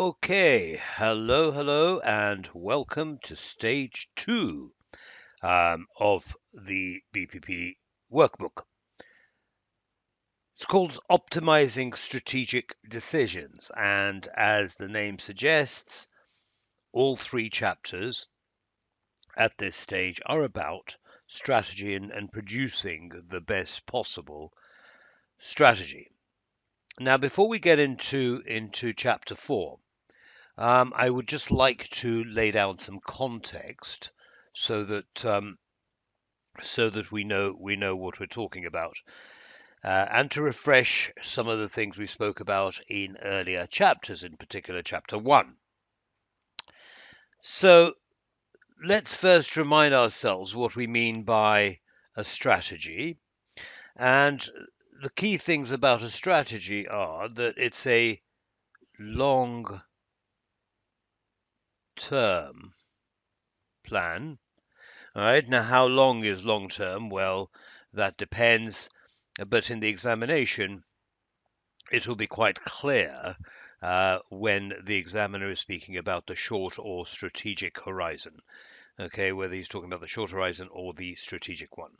Okay, hello, and welcome to stage two of the BPP workbook. It's called Optimizing Strategic Decisions, and as the name suggests, all three chapters at this stage are about strategy and producing the best possible strategy. Now, before we get into chapter four, I would just like to lay down some context so that we know what we're talking about, and to refresh some of the things we spoke about in earlier chapters, in particular chapter one. So let's first remind ourselves what we mean by a strategy, and the key things about a strategy are that it's a long term plan. All right. Now, how long is long term? Well, that depends. But in the examination, it will be quite clear when the examiner is speaking about the short or strategic horizon. Okay, whether he's talking about the short horizon or the strategic one.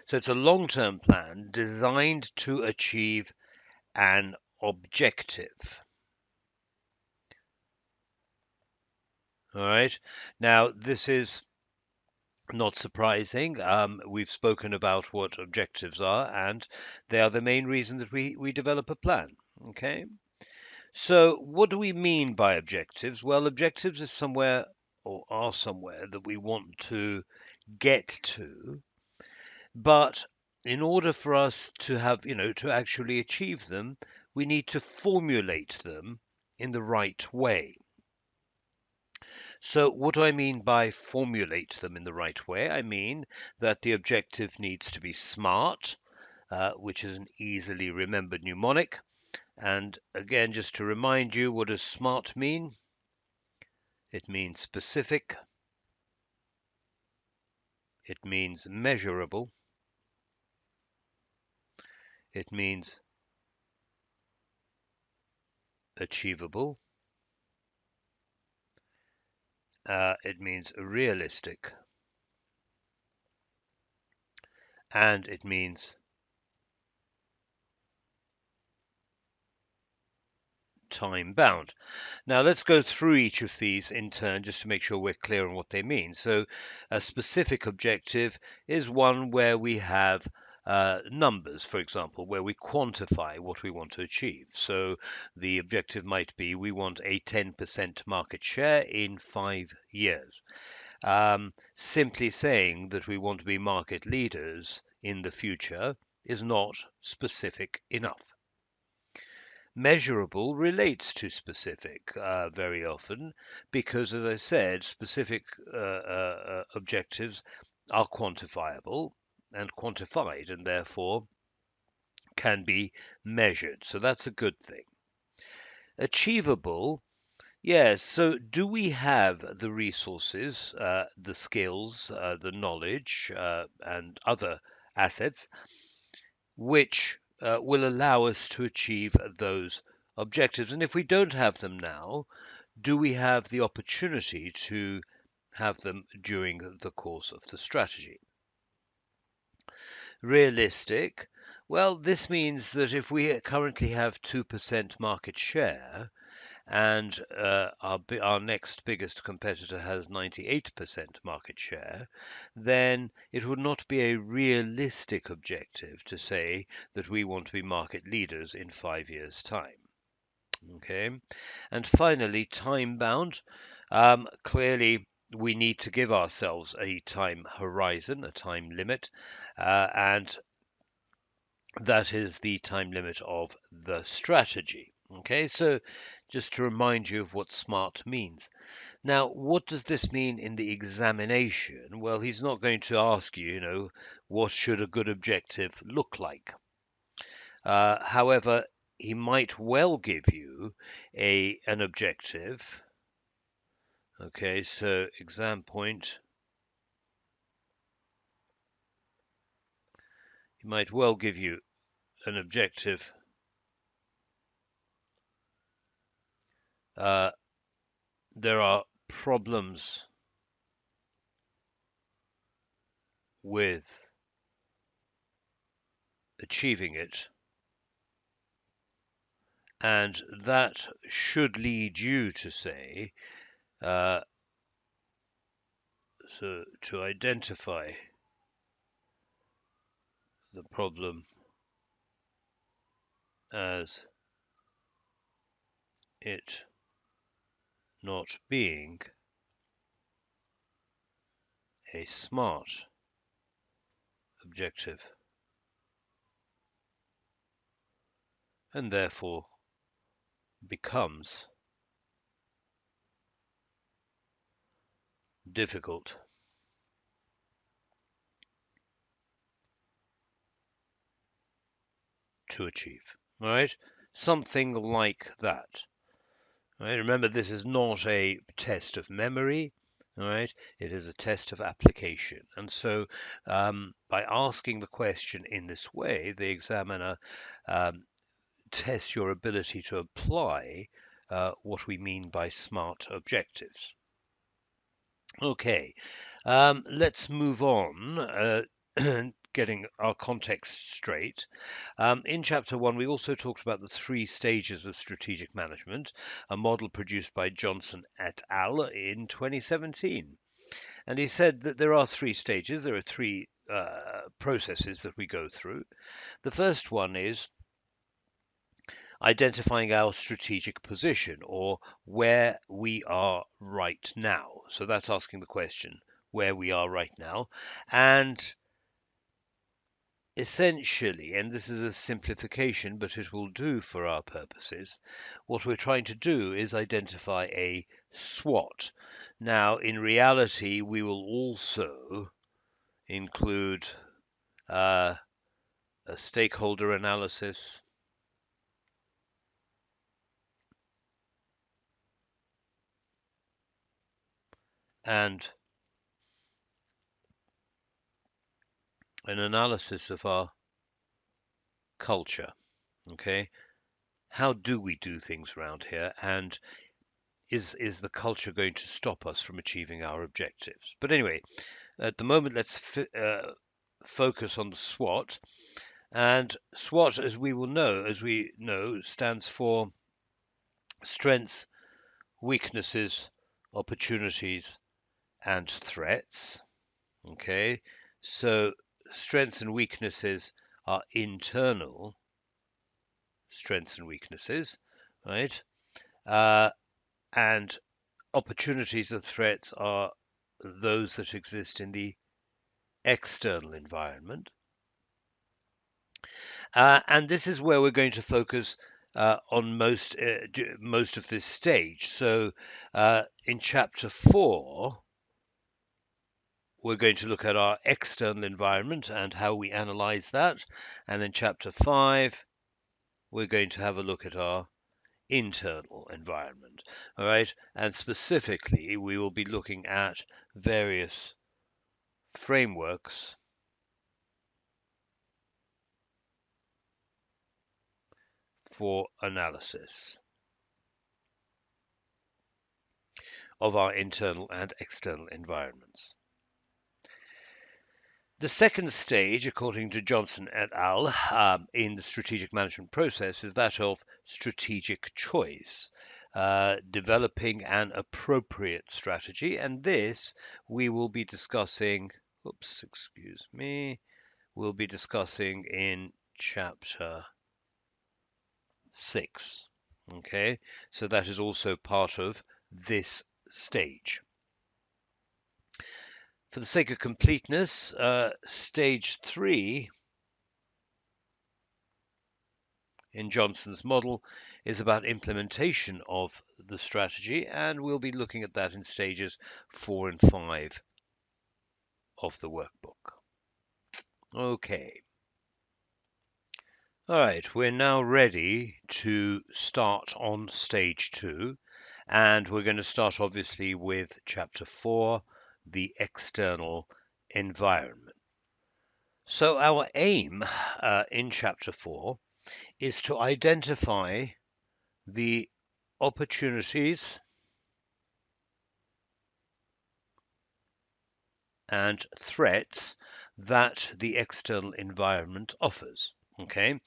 So it's a long term plan designed to achieve an objective. All right. Now, this is not surprising. We've spoken about what objectives are, and they are the main reason that we develop a plan. Okay. So, what do we mean by objectives? Well, objectives is somewhere or are somewhere that we want to get to, but in order for us to have, to actually achieve them, we need to formulate them in the right way. So, what do I mean by formulate them in the right way? I mean that the objective needs to be SMART, which is an easily remembered mnemonic. And again, just to remind you, what does SMART mean? It means specific, it means measurable, it means achievable, it means realistic, and it means time bound. Now let's go through each of these in turn just to make sure we're clear on what they mean. So a specific objective is one where we have numbers, for example, where we quantify what we want to achieve. So the objective might be we want a 10% market share in 5 years. Simply saying that we want to be market leaders in the future is not specific enough. Measurable relates to specific very often because, as I said, specific objectives are quantifiable and quantified and therefore can be measured. So that's a good thing. Achievable, yes. So do we have the resources, the skills, the knowledge, and other assets which will allow us to achieve those objectives? And if we don't have them now, do we have the opportunity to have them during the course of the strategy? Realistic, well, this means that if we currently have 2% market share and our next biggest competitor has 98% market share, then it would not be a realistic objective to say that we want to be market leaders in 5 years' time. Okay, and finally, time bound. Clearly, we need to give ourselves a time horizon, a time limit, and that is the time limit of the strategy. Okay, so just to remind you of what SMART means. Now, what does this mean in the examination? Well, he's not going to ask you, what should a good objective look like? However, he might well give you an objective. Okay, so exam point. He might well give you an objective there are problems with achieving it, and that should lead you to say, so to identify the problem as it not being a SMART objective, and therefore becomes difficult to achieve. All right, something like that. All right, remember, this is not a test of memory. All right, it is a test of application. And so, by asking the question in this way, the examiner tests your ability to apply what we mean by SMART objectives. Okay, let's move on, getting our context straight. In Chapter 1, we also talked about the 3 stages of strategic management, a model produced by Johnson et al. In 2017. And he said that there are 3 stages, there are 3 processes that we go through. The first one is identifying our strategic position, or where we are right now. So that's asking the question, where we are right now. And essentially, and this is a simplification, but it will do for our purposes, what we're trying to do is identify a SWOT. Now, in reality, we will also include a stakeholder analysis, and an analysis of our culture. Okay, how do we do things around here, and is the culture going to stop us from achieving our objectives? But anyway, at the moment, let's focus on the SWOT. And SWOT, as we know, stands for strengths, weaknesses, opportunities, and threats. Okay, so strengths and weaknesses are internal strengths and weaknesses, right? And opportunities and threats are those that exist in the external environment. And this is where we're going to focus on most of this stage. So in Chapter 4, we're going to look at our external environment and how we analyze that. And in Chapter 5, we're going to have a look at our internal environment. All right. And specifically, we will be looking at various frameworks for analysis of our internal and external environments. The second stage, according to Johnson et al., in the strategic management process is that of strategic choice, developing an appropriate strategy. And this we will be discussing, we'll be discussing in Chapter 6. Okay, so that is also part of this stage. For the sake of completeness, stage 3 in Johnson's model is about implementation of the strategy, and we'll be looking at that in stages 4 and 5 of the workbook. Okay. All right, we're now ready to start on stage 2, and we're going to start obviously with Chapter 4, the external environment. So our aim in Chapter 4 is to identify the opportunities and threats that the external environment offers. Okay,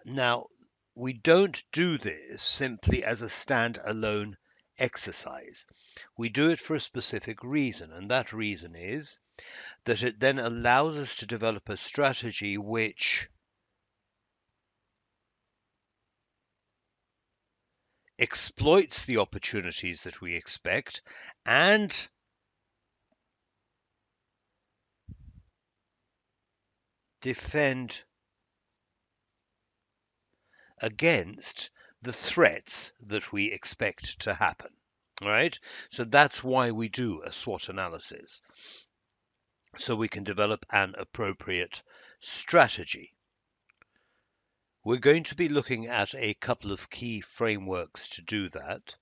now we don't do this simply as a stand-alone exercise. We do it for a specific reason, and that reason is that it then allows us to develop a strategy which exploits the opportunities that we expect and defend against the threats that we expect to happen. All right, so that's why we do a SWOT analysis, so we can develop an appropriate strategy. We're going to be looking at a couple of key frameworks to do that,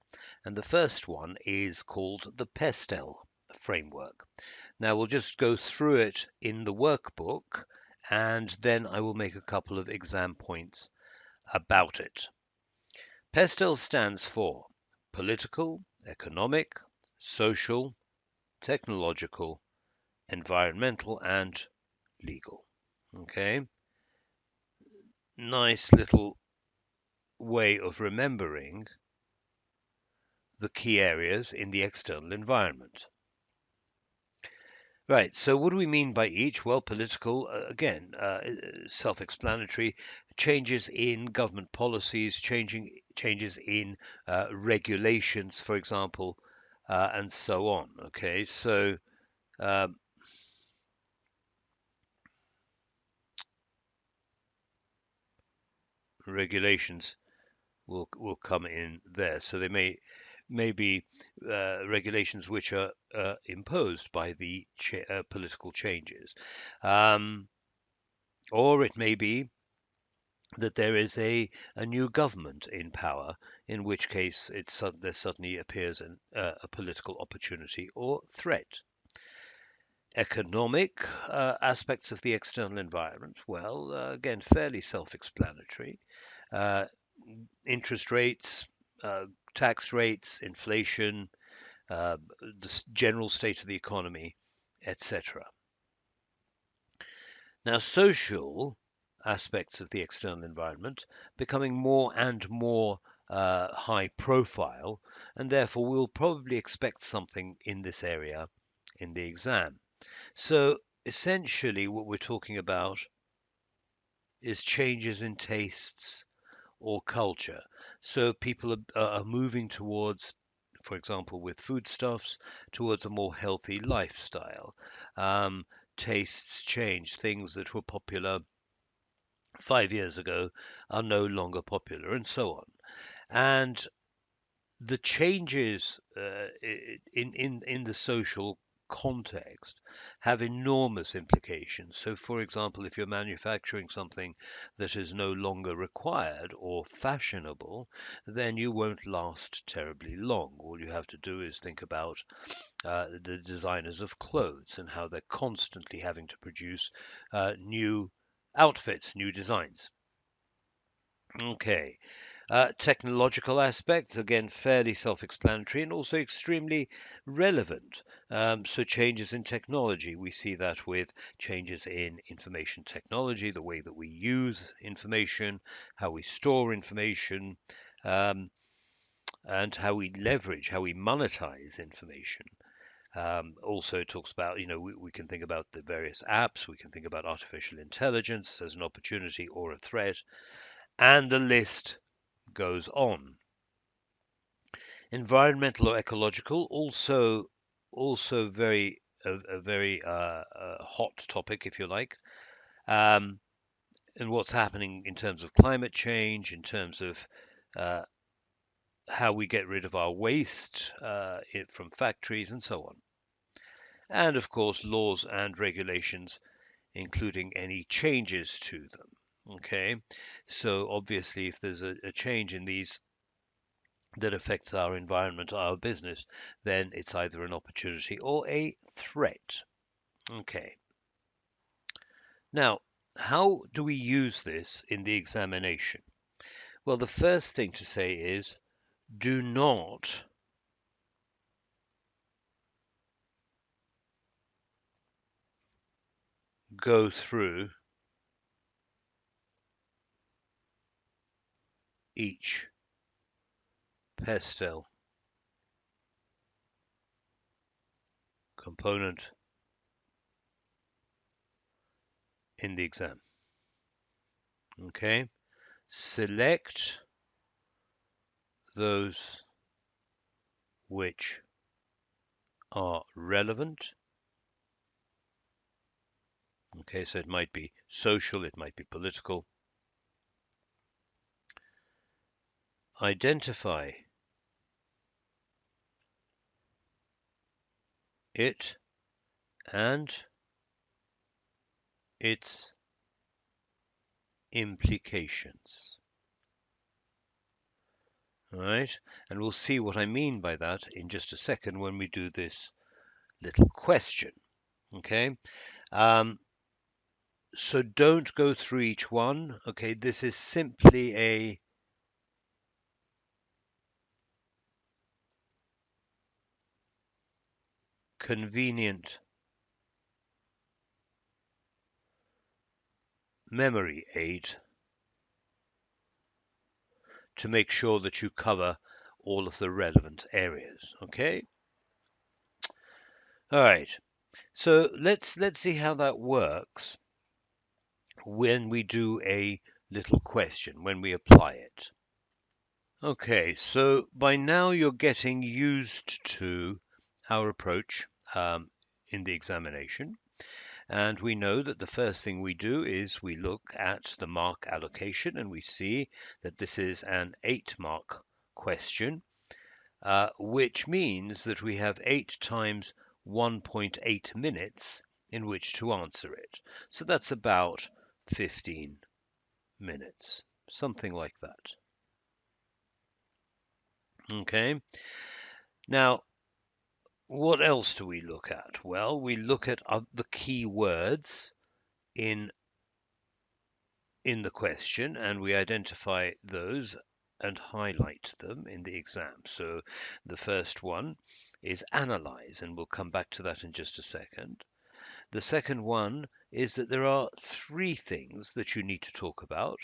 and the first one is called the Pastel Framework. Now we'll just go through it in the workbook, and then I will make a couple of exam points about it. Pastel stands for political, economic, social, technological, environmental, and legal. Okay, nice little way of remembering the key areas in the external environment. Right, so what do we mean by each? Well, political, again, self-explanatory, changes in government policies, changes in regulations, for example, and so on. Okay, so regulations will come in there. So they may be regulations which are imposed by the political changes. Or it may be that there is a new government in power, in which case there suddenly appears a political opportunity or threat. Economic aspects of the external environment, well, again, fairly self-explanatory. Interest rates, tax rates, inflation, the general state of the economy, etc. Now, social aspects of the external environment becoming more and more high profile, and therefore we'll probably expect something in this area in the exam. So essentially what we're talking about is changes in tastes or culture. So people are moving towards, for example, with foodstuffs, towards a more healthy lifestyle. Tastes change. Things that were popular 5 years ago are no longer popular, and so on. And the changes in the social context have enormous implications. So, for example, if you're manufacturing something that is no longer required or fashionable, then you won't last terribly long. All you have to do is think about the designers of clothes and how they're constantly having to produce new outfits, new designs. Okay. Technological aspects, again, fairly self-explanatory and also extremely relevant. So changes in technology, we see that with changes in information technology, the way that we use information, how we store information, and how we leverage, how we monetize information. Also it talks about, we can think about the various apps, we can think about artificial intelligence as an opportunity or a threat, and the list goes on. Environmental or ecological, also very a very hot topic, if you like, and what's happening in terms of climate change, in terms of how we get rid of our waste from factories and so on. And of course, laws and regulations, including any changes to them. Okay, so obviously, if there's a change in these that affects our environment, our business, then it's either an opportunity or a threat. Okay. Now, how do we use this in the examination? Well, the first thing to say is do not go through each pastel component in the exam. Okay, select those which are relevant. Okay, so it might be social, it might be political. Identify it and its implications. All right, and we'll see what I mean by that in just a second when we do this little question. Okay, so don't go through each one. Okay, this is simply a convenient memory aid to make sure that you cover all of the relevant areas. Okay, all right, so let's see how that works when we do a little question, when we apply it. Okay, so by now you're getting used to our approach in the examination. And we know that the first thing we do is we look at the mark allocation, and we see that this is an 8-mark question, which means that we have 8 times 1.8 minutes in which to answer it. So that's about 15 minutes, something like that. Okay. Now, what else do we look at? Well, we look at the key words in the question, and we identify those and highlight them in the exam. So the first one is analyze, and we'll come back to that in just a second. The second one is that there are 3 things that you need to talk about,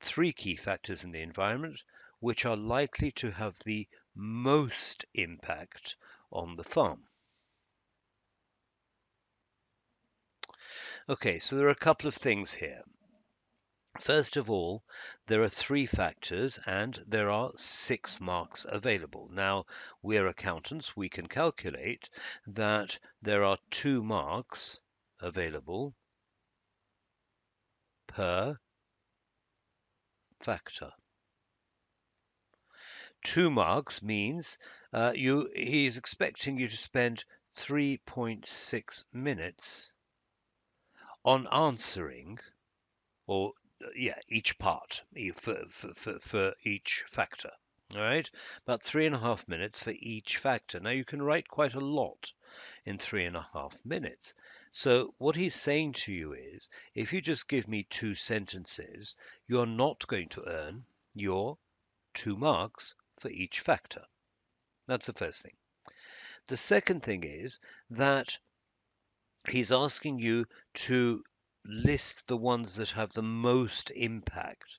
3 key factors in the environment which are likely to have the most impact on the farm. Okay, so there are a couple of things here. First of all, there are 3 factors and there are 6 marks available. Now, we're accountants, we can calculate that there are 2 marks available per factor. 2 marks means he's expecting you to spend 3.6 minutes on answering, or each part for each factor. All right, about 3.5 minutes for each factor. Now you can write quite a lot in 3.5 minutes. So what he's saying to you is, if you just give me 2 sentences, you're not going to earn your 2 marks for each factor. That's the first thing. The second thing is that he's asking you to list the ones that have the most impact.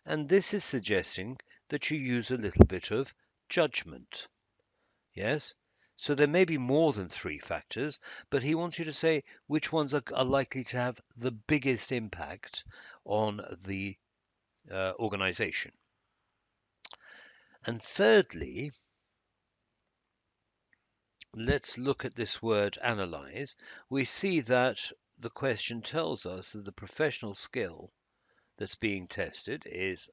And this is suggesting that you use a little bit of judgment. Yes? So there may be more than 3 factors, but he wants you to say which ones are likely to have the biggest impact on the organization. And thirdly, let's look at this word analyze. We see that the question tells us that the professional skill that's being tested is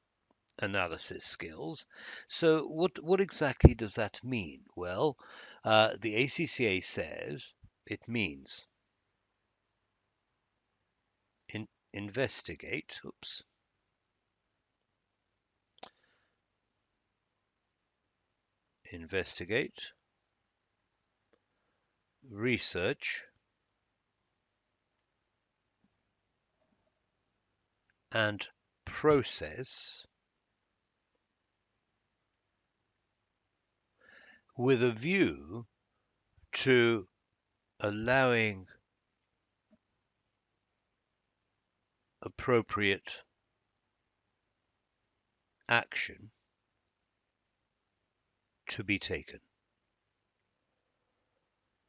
analysis skills. So what exactly does that mean? Well, the ACCA says it means investigate, investigate, research, and process with a view to allowing appropriate action to be taken.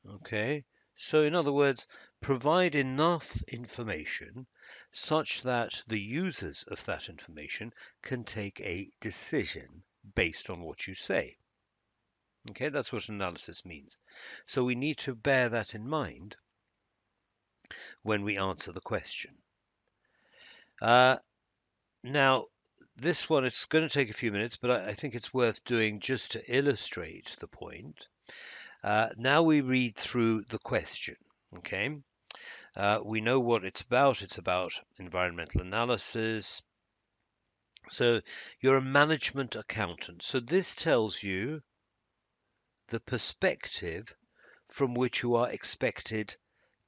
Okay, so in other words, provide enough information such that the users of that information can take a decision based on what you say. Okay, that's what analysis means. So we need to bear that in mind when we answer the question. Now, this one, it's going to take a few minutes, but I think it's worth doing just to illustrate the point. Now we read through the question, okay? We know what it's about. It's about environmental analysis. So you're a management accountant. So this tells you the perspective from which you are expected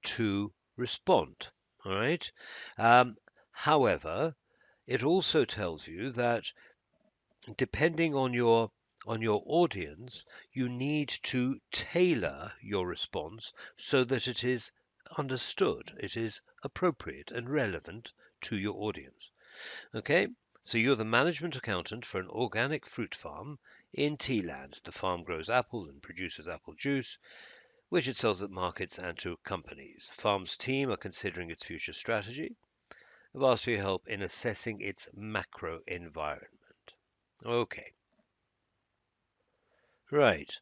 to respond, all right? However, it also tells you that depending on your audience, you need to tailor your response so that it is understood, it is appropriate and relevant to your audience. Okay, so you're the management accountant for an organic fruit farm in Tealand. The farm grows apples and produces apple juice, which it sells at markets and to companies. The farm's team are considering its future strategy. I've asked for your help in assessing its macro environment. Okay. Right.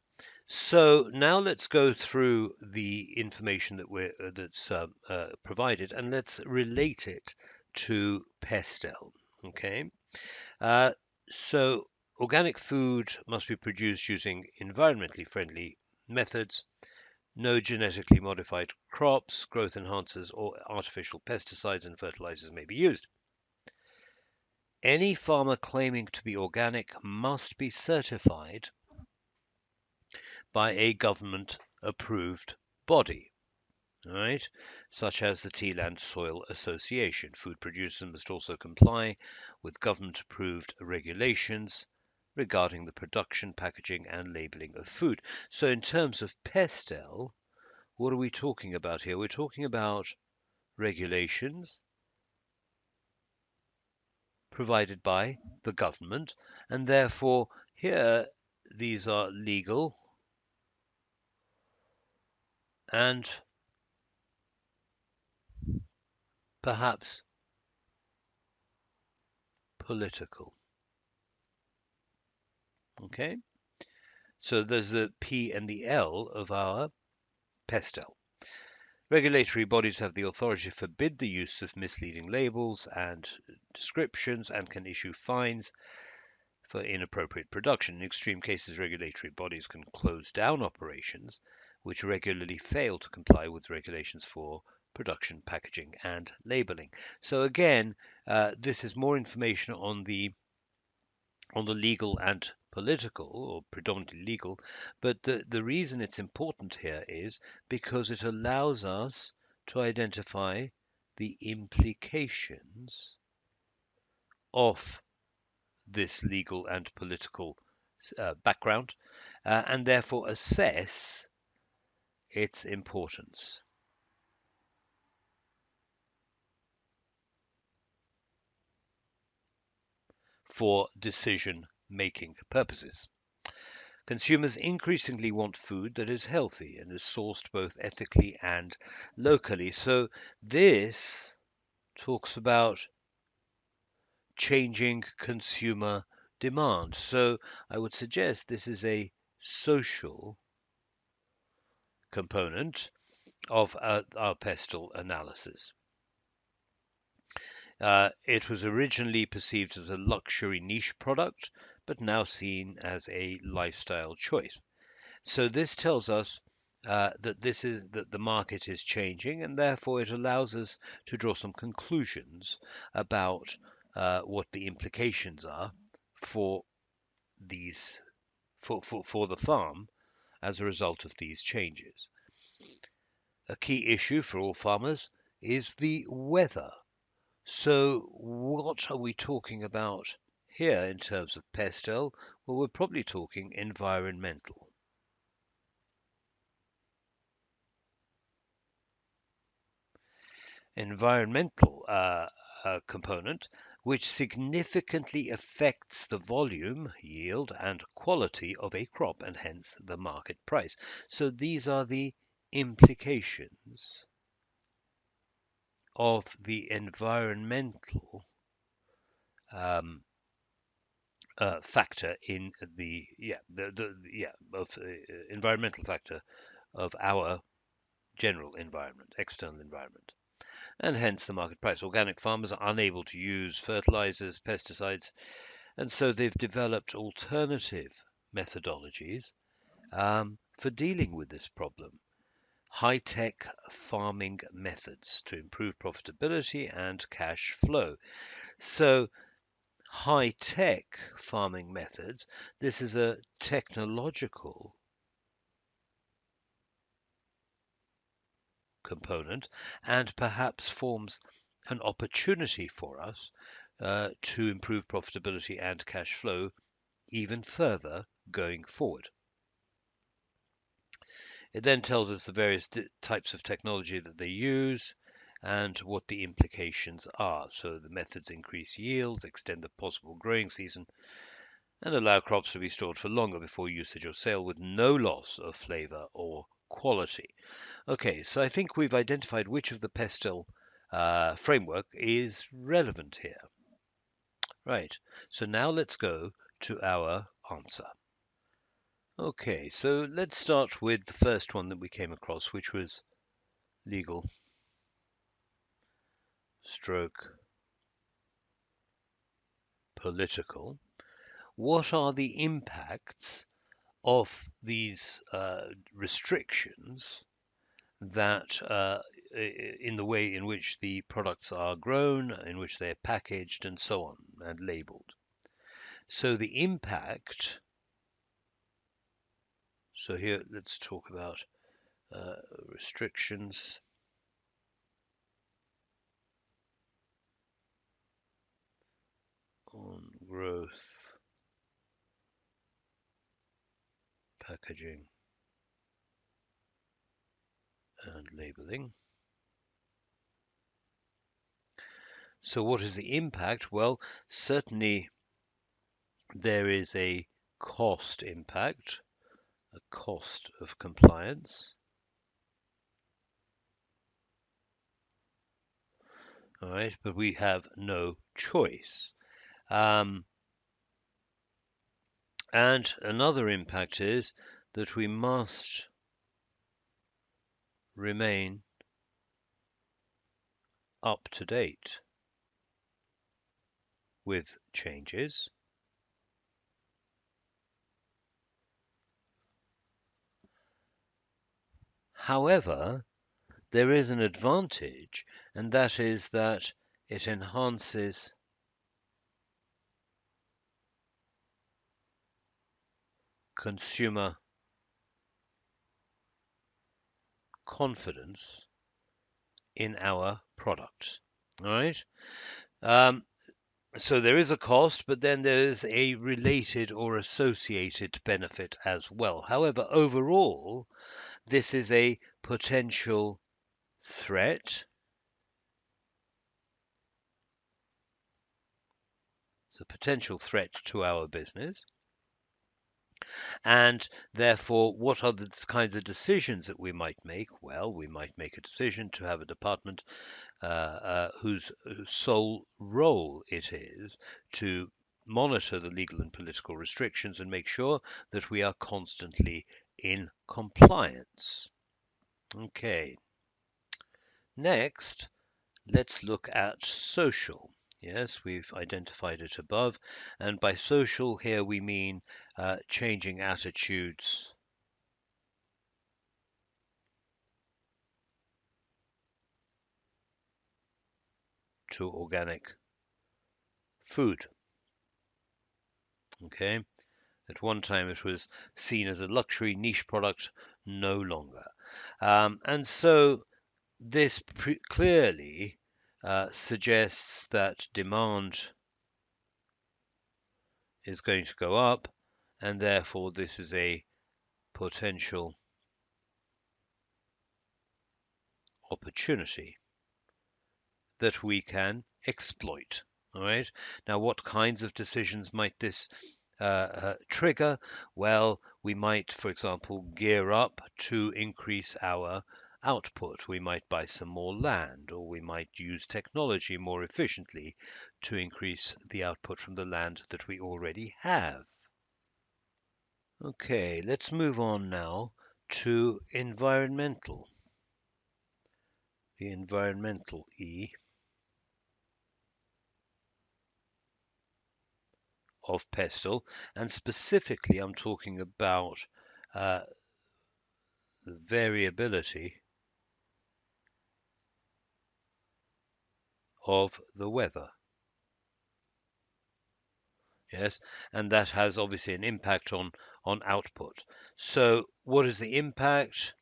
So now let's go through the information that's provided, and let's relate it to Pastel. Okay. So organic food must be produced using environmentally friendly methods. No genetically modified crops, growth enhancers, or artificial pesticides and fertilizers may be used. Any farmer claiming to be organic must be certified by a government-approved body, right? Such as the Tealand Soil Association. Food producers must also comply with government-approved regulations regarding the production, packaging, and labeling of food. So in terms of Pastel, what are we talking about here? We're talking about regulations provided by the government, and therefore here these are legal and perhaps political. Okay, so there's the P and the L of our Pastel. Regulatory bodies have the authority to forbid the use of misleading labels and descriptions and can issue fines for inappropriate production. In extreme cases, regulatory bodies can close down operations which regularly fail to comply with regulations for production, packaging, and labeling. So again, this is more information on the legal and political, or predominantly legal, but the reason it's important here is because it allows us to identify the implications of this legal and political background and therefore assess its importance. For decision-making purposes. Consumers increasingly want food that is healthy and is sourced both ethically and locally. So this talks about changing consumer demand. So I would suggest this is a social component of our Pastel analysis. It was originally perceived as a luxury niche product, but now seen as a lifestyle choice. So this tells us that the market is changing, and therefore it allows us to draw some conclusions about what the implications are for these for the farm as a result of these changes. A key issue for all farmers is the weather. So what are we talking about here in terms of Pastel? Well, we're probably talking environmental. environmental component, which significantly affects the volume, yield, and quality of a crop, and hence the market price. So these are the implications of the environmental um, factor in environmental factor of our general environment, external environment, and hence the market price. Organic farmers are unable to use fertilizers, pesticides, and so they've developed alternative methodologies for dealing with this problem. High-tech farming methods to improve profitability and cash flow. So high-tech farming methods, this is a technological component and perhaps forms an opportunity for us to improve profitability and cash flow even further going forward. It then tells us the various types of technology that they use and what the implications are. So the methods increase yields, extend the possible growing season, and allow crops to be stored for longer before usage or sale with no loss of flavor or quality. Okay, so I think we've identified which of the Pastel framework is relevant here. Right, so now let's go to our answer. Okay, so let's start with the first one that we came across, which was legal stroke political. What are the impacts of these restrictions that in the way in which the products are grown, in which they're packaged, and so on, and labeled? So the impact, so here let's talk about restrictions. On growth, packaging, and labeling. So what is the impact? Well, certainly there is a cost impact, a cost of compliance. All right, but we have no choice. And another impact is that we must remain up to date with changes. However, there is an advantage, and that is that it enhances consumer confidence in our product. All right. So there is a cost, but then there is a related or associated benefit as well. However, overall, this is a potential threat. It's a potential threat to our business. And therefore, what are the kinds of decisions that we might make? Well, we might make a decision to have a department whose sole role it is to monitor the legal and political restrictions and make sure that we are constantly in compliance. Okay. Next, let's look at social. Yes, we've identified it above. And by social here we mean changing attitudes to organic food. Okay. At one time it was seen as a luxury niche product, no longer. And so this clearly suggests that demand is going to go up, and therefore this is a potential opportunity that we can exploit. All right. Now, what kinds of decisions might this trigger? Well, we might, for example, gear up to increase our output. We might buy some more land, or we might use technology more efficiently to increase the output from the land that we already have. Okay, let's move on now to environmental. The environmental E of Pestle, and specifically I'm talking about the variability of the weather. Yes, and that has obviously an impact on output. So what is the impact?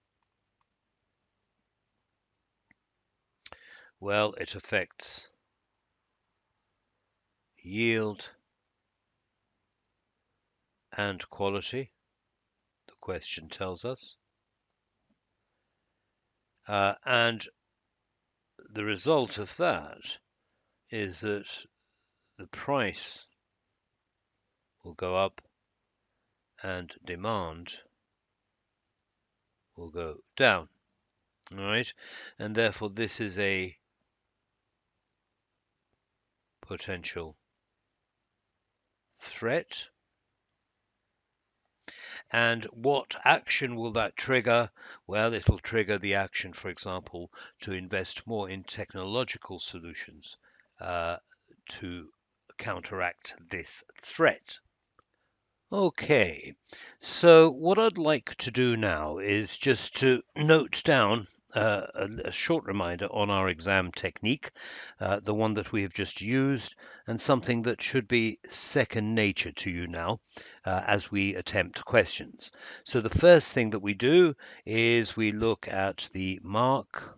Well, it affects yield and quality, the question tells us. And the result of that is that the price will go up and demand will go down. All right, and therefore this is a potential threat. And what action will that trigger? Well, it'll trigger the action, for example, to invest more in technological solutions to counteract this threat. Okay, so what I'd like to do now is just to note down a short reminder on our exam technique, the one that we have just used, and something that should be second nature to you now as we attempt questions. So the first thing that we do is we look at the mark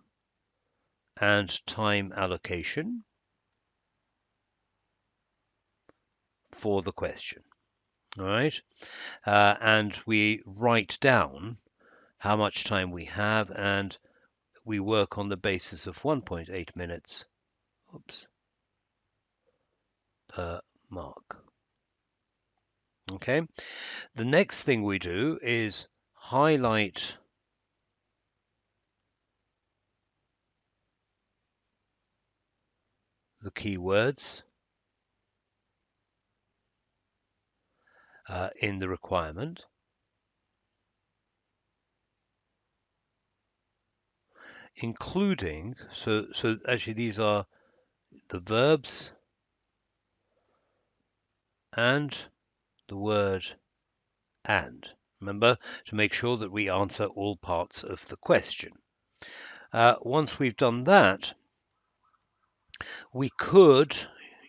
and time allocation for the question. All right, and we write down how much time we have, and we work on the basis of 1.8 minutes per mark. Okay, the next thing we do is highlight the keywords in the requirement, including, so actually these are the verbs and the word and. Remember to make sure that we answer all parts of the question. Once we've done that, we could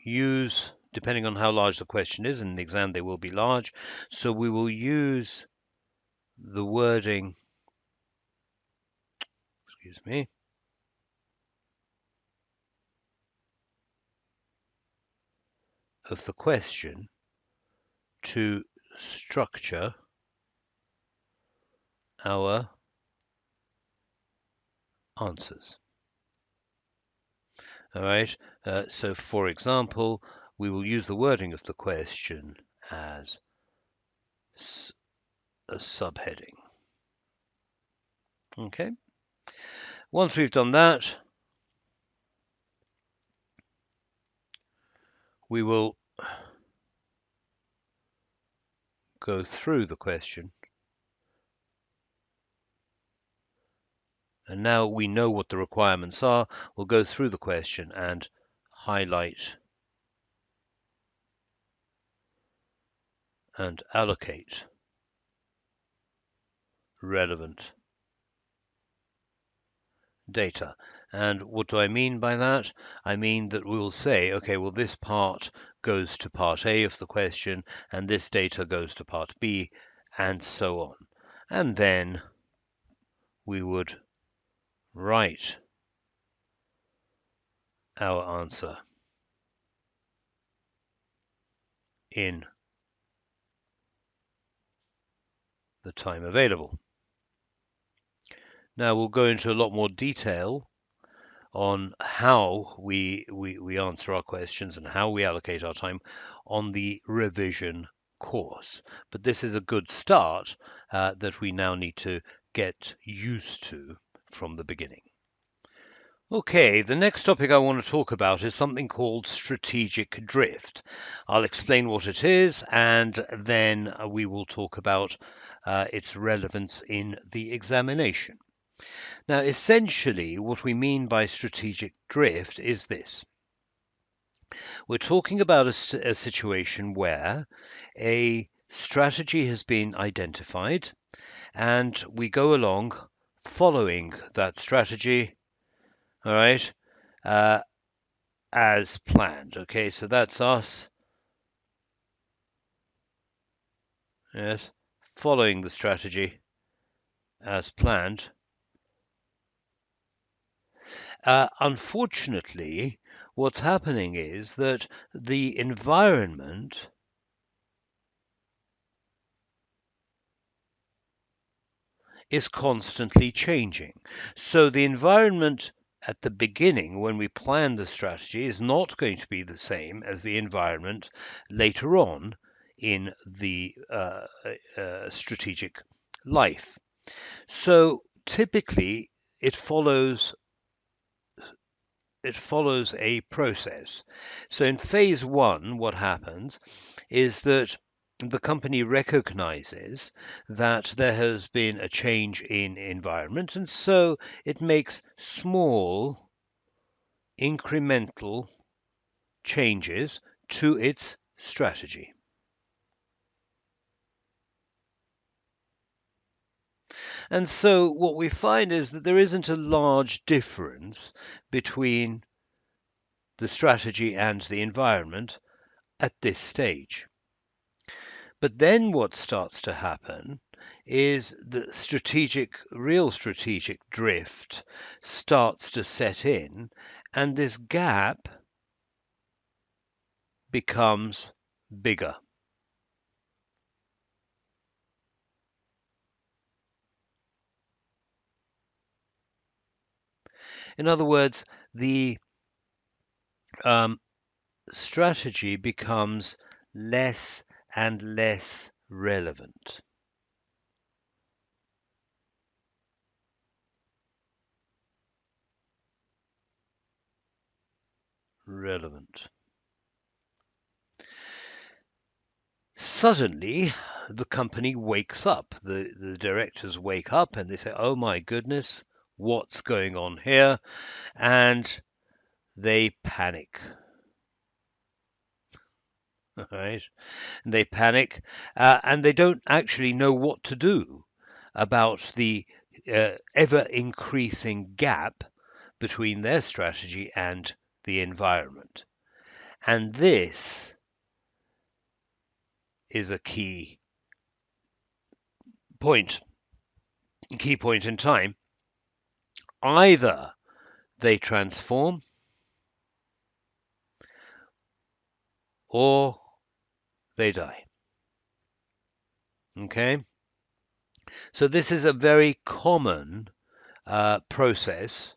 use, depending on how large the question is, in an exam they will be large, so we will use the wording, of the question to structure our answers. All right, so for example, we will use the wording of the question as a subheading. Okay, once we've done that, we will go through the question. And now we know what the requirements are. We'll go through the question and highlight and allocate relevant data. And what do I mean by that? I mean that we'll say, okay, well, this part goes to part A of the question, and this data goes to part B, and so on. And then we would write our answer in the time available. Now we'll go into a lot more detail on how we answer our questions and how we allocate our time on the revision course. But this is a good start that we now need to get used to from the beginning. Okay, the next topic I want to talk about is something called strategic drift. I'll explain what it is, and then we will talk about its relevance in the examination. Now, essentially, what we mean by strategic drift is this. We're talking about a situation where a strategy has been identified, and we go along following that strategy, all right, as planned. Okay, so that's us, yes, following the strategy as planned. Unfortunately, what's happening is that the environment is constantly changing. So the environment at the beginning, when we plan the strategy, is not going to be the same as the environment later on in the strategic life. So typically, it follows a process. So in phase one, what happens is that the company recognizes that there has been a change in environment, and so it makes small incremental changes to its strategy. And so what we find is that there isn't a large difference between the strategy and the environment at this stage. But then what starts to happen is the real strategic drift starts to set in, and this gap becomes bigger. In other words, the strategy becomes less and less relevant. Suddenly, the company wakes up. The directors wake up and they say, oh my goodness, what's going on here? And they panic. Right? They panic and they don't actually know what to do about the ever increasing gap between their strategy and the environment. And this is a key point in time. Either they transform or they die. Okay? So this is a very common process,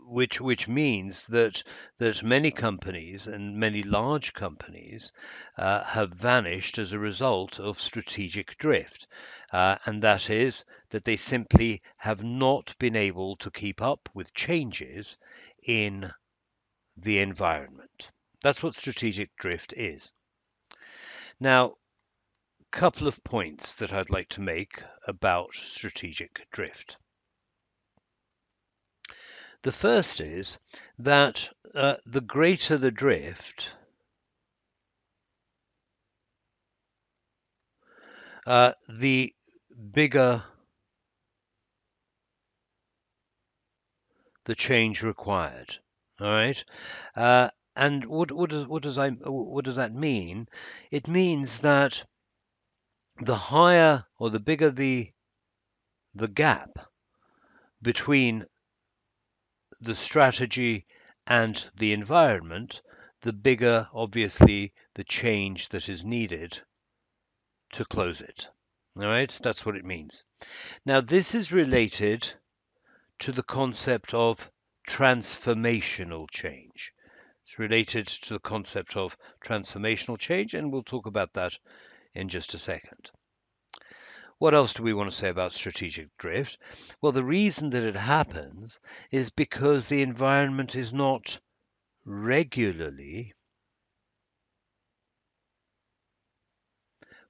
which means that many companies and many large companies have vanished as a result of strategic drift, and that is that they simply have not been able to keep up with changes in the environment. That's what strategic drift is. Now, a couple of points that I'd like to make about strategic drift. The first is that the greater the drift, the bigger the change required. All right, and what does that mean? It means that the higher or the bigger the gap between the strategy and the environment, the bigger, obviously, the change that is needed to close it. All right, that's what it means. Now, this is related to the concept of transformational change. It's related to the concept of transformational change, and we'll talk about that in just a second. What else do we want to say about strategic drift? Well, the reason that it happens is because the environment is not regularly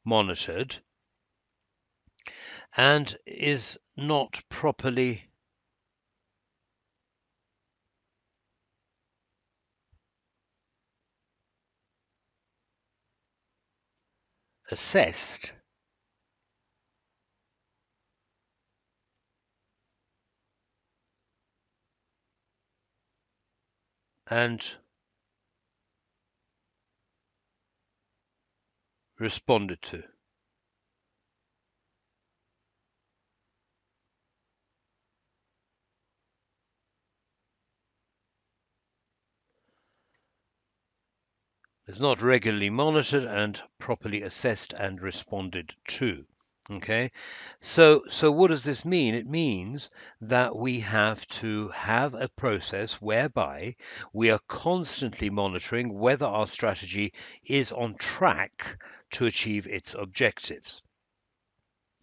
monitored and is not properly assessed and responded to. It's not regularly monitored and properly assessed and responded to. Okay, so what does this mean? It means that we have to have a process whereby we are constantly monitoring whether our strategy is on track to achieve its objectives.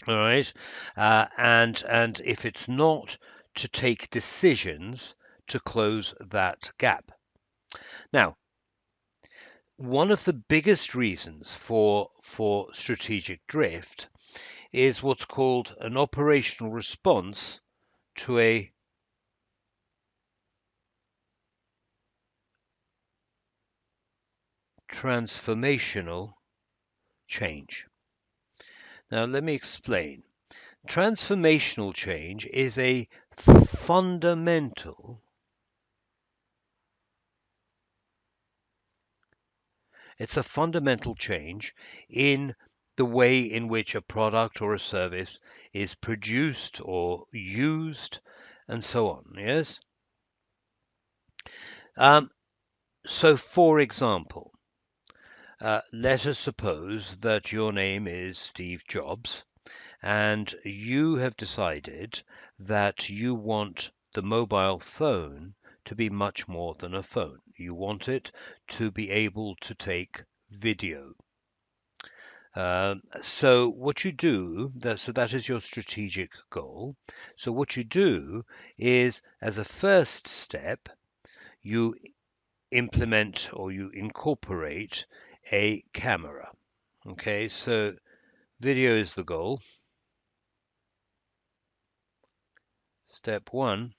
All right, and if it's not, to take decisions to close that gap. Now, one of the biggest reasons for strategic drift is what's called an operational response to a transformational change. Now, let me explain. Transformational change is a fundamental change in the way in which a product or a service is produced or used, and so on. Yes. So, for example, let us suppose that your name is Steve Jobs, and you have decided that you want the mobile phone to be much more than a phone. You want it to be able to take video. So what you do, that is your strategic goal. So what you do is, as a first step, you implement or you incorporate a camera. Okay, so video is the goal. Step one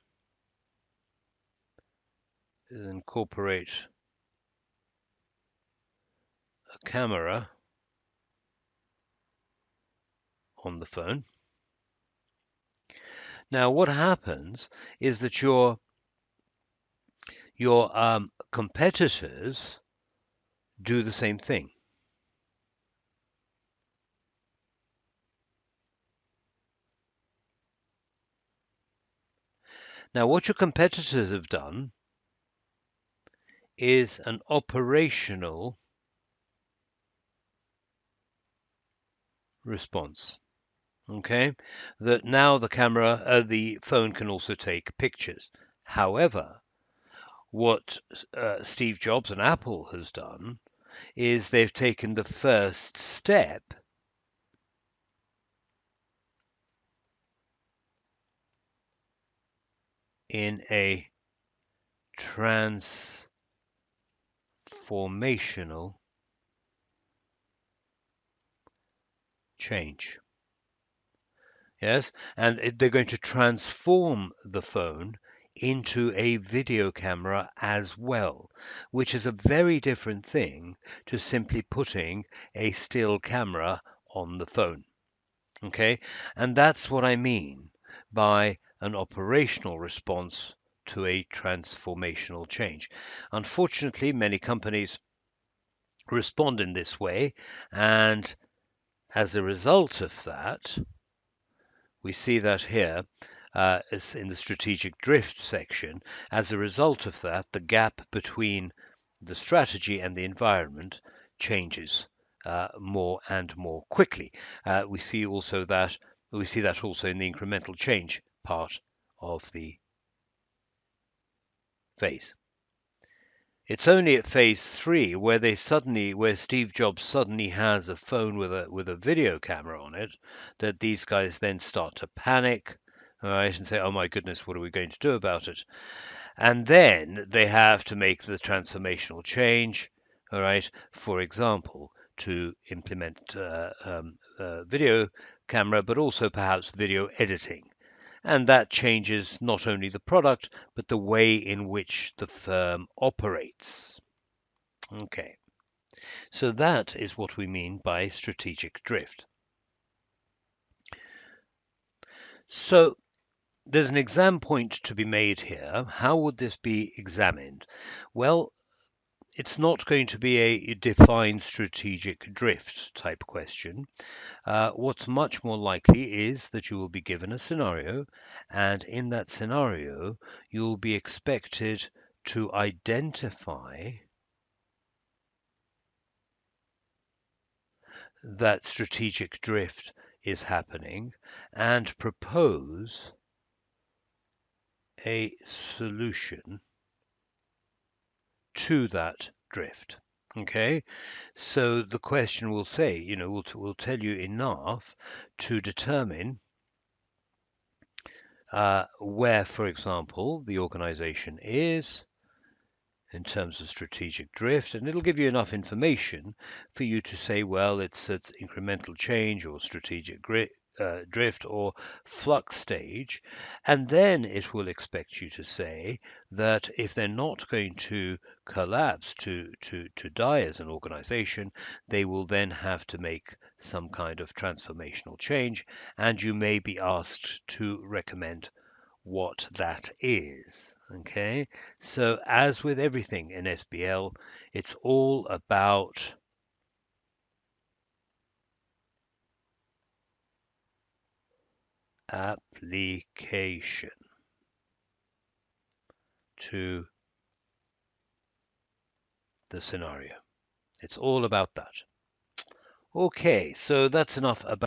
is incorporate a camera on the phone. Now, what happens is that your competitors do the same thing. Now, what your competitors have done is an operational response. Okay, that now the phone can also take pictures. However, what Steve Jobs and Apple has done is they've taken the first step in a transformational change. Yes, and they're going to transform the phone into a video camera as well, which is a very different thing to simply putting a still camera on the phone. Okay, and that's what I mean by an operational response to a transformational change. Unfortunately, many companies respond in this way, and as a result of that, we see that here as in the strategic drift section. As a result of that, the gap between the strategy and the environment changes more and more quickly. We see that also in the incremental change part of the phase. It's only at phase 3 where Steve Jobs suddenly has a phone with a video camera on it, that these guys then start to panic, all right, and say, "Oh my goodness, what are we going to do about it?" And then they have to make the transformational change, all right, for example, to implement video camera, but also perhaps video editing. And that changes not only the product, but the way in which the firm operates. Okay, so that is what we mean by strategic drift. So there's an exam point to be made here. How would this be examined? Well, it's not going to be a defined strategic drift type question. What's much more likely is that you will be given a scenario, and in that scenario, you'll be expected to identify that strategic drift is happening and propose a solution to that drift. Okay, so the question will say, will tell you enough to determine where, for example, the organization is in terms of strategic drift, and it'll give you enough information for you to say, well, it's at incremental change or strategic drift or flux stage, and then it will expect you to say that if they're not going to collapse to die as an organization, they will then have to make some kind of transformational change, and you may be asked to recommend what that is. Okay, so as with everything in SBL, it's all about application to the scenario. It's all about that. Okay, so that's enough about